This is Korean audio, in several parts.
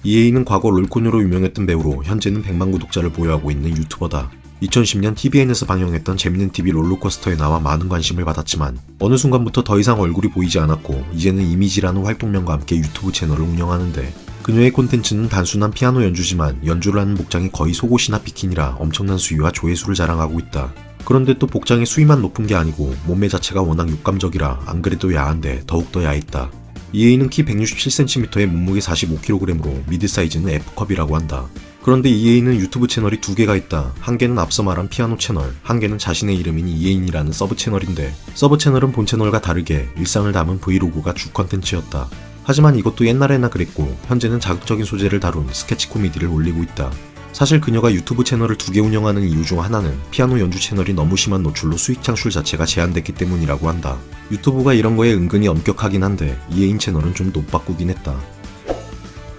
EA는 과거 롤코녀로 유명했던 배우로 현재는 100만 구독자를 보유하고 있는 유튜버다. 2010년 TVN에서 방영했던 재밌는 TV 롤러코스터에 나와 많은 관심을 받았지만 어느 순간부터 더 이상 얼굴이 보이지 않았고 이제는 이미지라는 활동명과 함께 유튜브 채널을 운영하는데 그녀의 콘텐츠는 단순한 피아노 연주지만 연주를 하는 복장이 거의 속옷이나 비키니라 엄청난 수위와 조회수를 자랑하고 있다. 그런데 또 복장의 수위만 높은 게 아니고 몸매 자체가 워낙 육감적이라 안 그래도 야한데 더욱더 야했다. EA는 키 167cm에 몸무게 45kg으로 미드 사이즈는 F컵이라고 한다. 그런데 EA는 유튜브 채널이 두 개가 있다. 한 개는 앞서 말한 피아노 채널, 한 개는 자신의 이름인 EA인이라는 서브 채널인데 서브 채널은 본 채널과 다르게 일상을 담은 브이로그가 주 컨텐츠였다. 하지만 이것도 옛날에나 그랬고 현재는 자극적인 소재를 다룬 스케치 코미디를 올리고 있다. 사실 그녀가 유튜브 채널을 두 개 운영하는 이유 중 하나는 피아노 연주 채널이 너무 심한 노출로 수익 창출 자체가 제한됐기 때문이라고 한다. 유튜브가 이런 거에 은근히 엄격하긴 한데 EA인 채널은 좀 노바꾸긴 했다.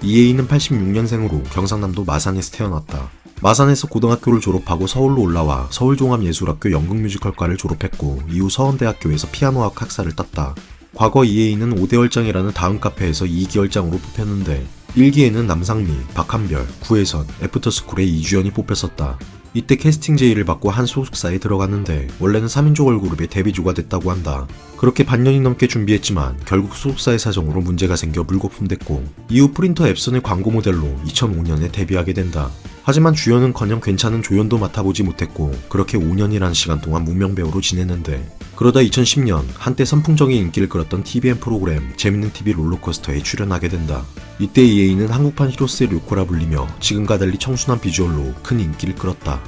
EA는 86년생으로 경상남도 마산에서 태어났다. 마산에서 고등학교를 졸업하고 서울로 올라와 서울종합예술학교 연극뮤지컬과를 졸업했고 이후 서원대학교에서 피아노학 학사를 땄다. 과거 EA는 5대열장이라는 다음 카페에서 2기열장으로 뽑혔는데 1기에는 남상미, 박한별, 구혜선, 애프터스쿨의 이주연이 뽑혔었다. 이때 캐스팅 제의를 받고 한 소속사에 들어갔는데 원래는 3인조 걸그룹의 데뷔조가 됐다고 한다. 그렇게 반년이 넘게 준비했지만 결국 소속사의 사정으로 문제가 생겨 물거품됐고 이후 프린터 앱선의 광고 모델로 2005년에 데뷔하게 된다. 하지만 주연은커녕 괜찮은 조연도 맡아보지 못했고 그렇게 5년이라는 시간 동안 무명배우로 지냈는데 그러다 2010년 한때 선풍적인 인기를 끌었던 TVN 프로그램 재밌는 TV 롤러코스터에 출연하게 된다. 이때 EA는 한국판 히로스의 료코라 불리며 지금과 달리 청순한 비주얼로 큰 인기를 끌었다.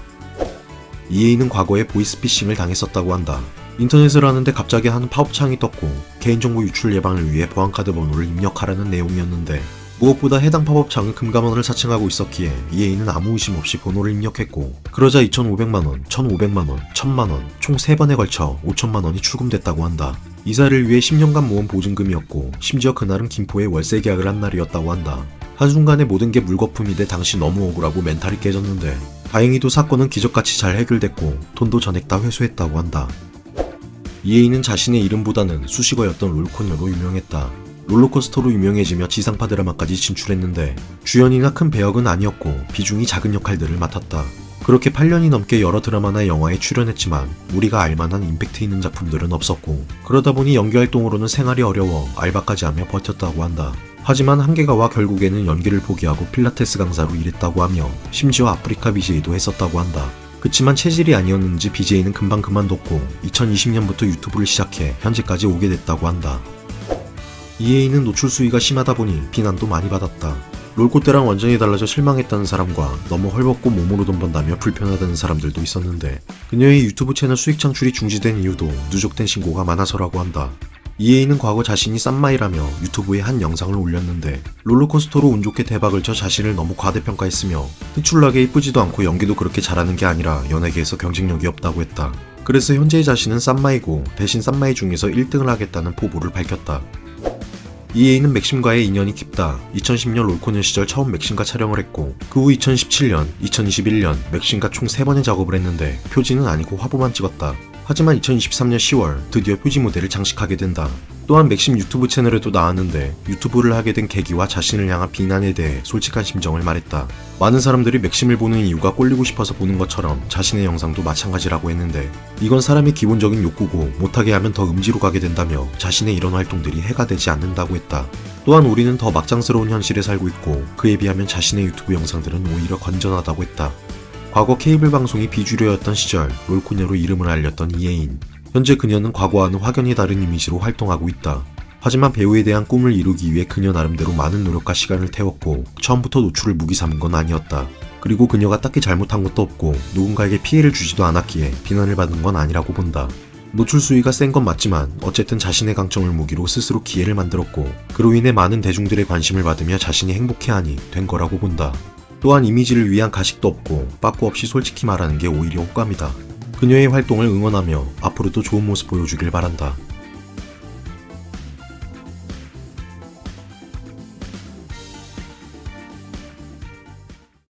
EA는 과거에 보이스피싱을 당했었다고 한다. 인터넷을 하는데 갑자기 한 팝업창이 떴고 개인정보 유출 예방을 위해 보안카드 번호를 입력하라는 내용이었는데 무엇보다 해당 팝업창은 금감원을 사칭하고 있었기에 EA는 아무 의심 없이 번호를 입력했고 그러자 2,500만원, 1,500만원, 1,000만원 총 3번에 걸쳐 5천만원이 출금됐다고 한다. 이사를 위해 10년간 모은 보증금이었고 심지어 그날은 김포에 월세 계약을 한 날이었다고 한다. 한순간에 모든 게 물거품이 돼 당시 너무 억울하고 멘탈이 깨졌는데 다행히도 사건은 기적같이 잘 해결됐고 돈도 전액 다 회수했다고 한다. EA는 자신의 이름보다는 수식어였던 롤코녀로 유명했다. 롤러코스터로 유명해지며 지상파 드라마까지 진출했는데 주연이나 큰 배역은 아니었고 비중이 작은 역할들을 맡았다. 그렇게 8년이 넘게 여러 드라마나 영화에 출연했지만 우리가 알만한 임팩트 있는 작품들은 없었고 그러다 보니 연기활동으로는 생활이 어려워 알바까지 하며 버텼다고 한다. 하지만 한계가 와 결국에는 연기를 포기하고 필라테스 강사로 일했다고 하며 심지어 아프리카 BJ도 했었다고 한다. 그치만 체질이 아니었는지 BJ는 금방 그만뒀고 2020년부터 유튜브를 시작해 현재까지 오게 됐다고 한다. EA는 노출 수위가 심하다 보니 비난도 많이 받았다. 롤코 때랑 완전히 달라져 실망했다는 사람과 너무 헐벗고 몸으로 돈 번다며 불편하다는 사람들도 있었는데 그녀의 유튜브 채널 수익 창출이 중지된 이유도 누적된 신고가 많아서라고 한다. EA는 과거 자신이 쌈마이라며 유튜브에 한 영상을 올렸는데 롤러코스터로 운 좋게 대박을 쳐 자신을 너무 과대평가했으며 특출나게 이쁘지도 않고 연기도 그렇게 잘하는 게 아니라 연예계에서 경쟁력이 없다고 했다. 그래서 현재의 자신은 쌈마이고 대신 쌈마이 중에서 1등을 하겠다는 포부를 밝혔다. EA는 맥심과의 인연이 깊다. 2010년 롤코녀 시절 처음 맥심과 촬영을 했고 그 후 2017년, 2021년 맥심과 총 3번의 작업을 했는데 표지는 아니고 화보만 찍었다. 하지만 2023년 10월 드디어 표지 모델을 장식하게 된다. 또한 맥심 유튜브 채널에도 나왔는데 유튜브를 하게 된 계기와 자신을 향한 비난에 대해 솔직한 심정을 말했다. 많은 사람들이 맥심을 보는 이유가 꼴리고 싶어서 보는 것처럼 자신의 영상도 마찬가지라고 했는데 이건 사람의 기본적인 욕구고 못하게 하면 더 음지로 가게 된다며 자신의 이런 활동들이 해가 되지 않는다고 했다. 또한 우리는 더 막장스러운 현실에 살고 있고 그에 비하면 자신의 유튜브 영상들은 오히려 건전하다고 했다. 과거 케이블 방송이 비주류였던 시절 롤코녀로 이름을 알렸던 EA인. 현재 그녀는 과거와는 확연히 다른 이미지로 활동하고 있다. 하지만 배우에 대한 꿈을 이루기 위해 그녀 나름대로 많은 노력과 시간을 태웠고 처음부터 노출을 무기 삼은 건 아니었다. 그리고 그녀가 딱히 잘못한 것도 없고 누군가에게 피해를 주지도 않았기에 비난을 받는 건 아니라고 본다. 노출 수위가 센 건 맞지만 어쨌든 자신의 강점을 무기로 스스로 기회를 만들었고 그로 인해 많은 대중들의 관심을 받으며 자신이 행복해하니 된 거라고 본다. 또한 이미지를 위한 가식도 없고 빠꾸 없이 솔직히 말하는 게 오히려 호감이다. 그녀의 활동을 응원하며 앞으로도 좋은 모습 보여주길 바란다.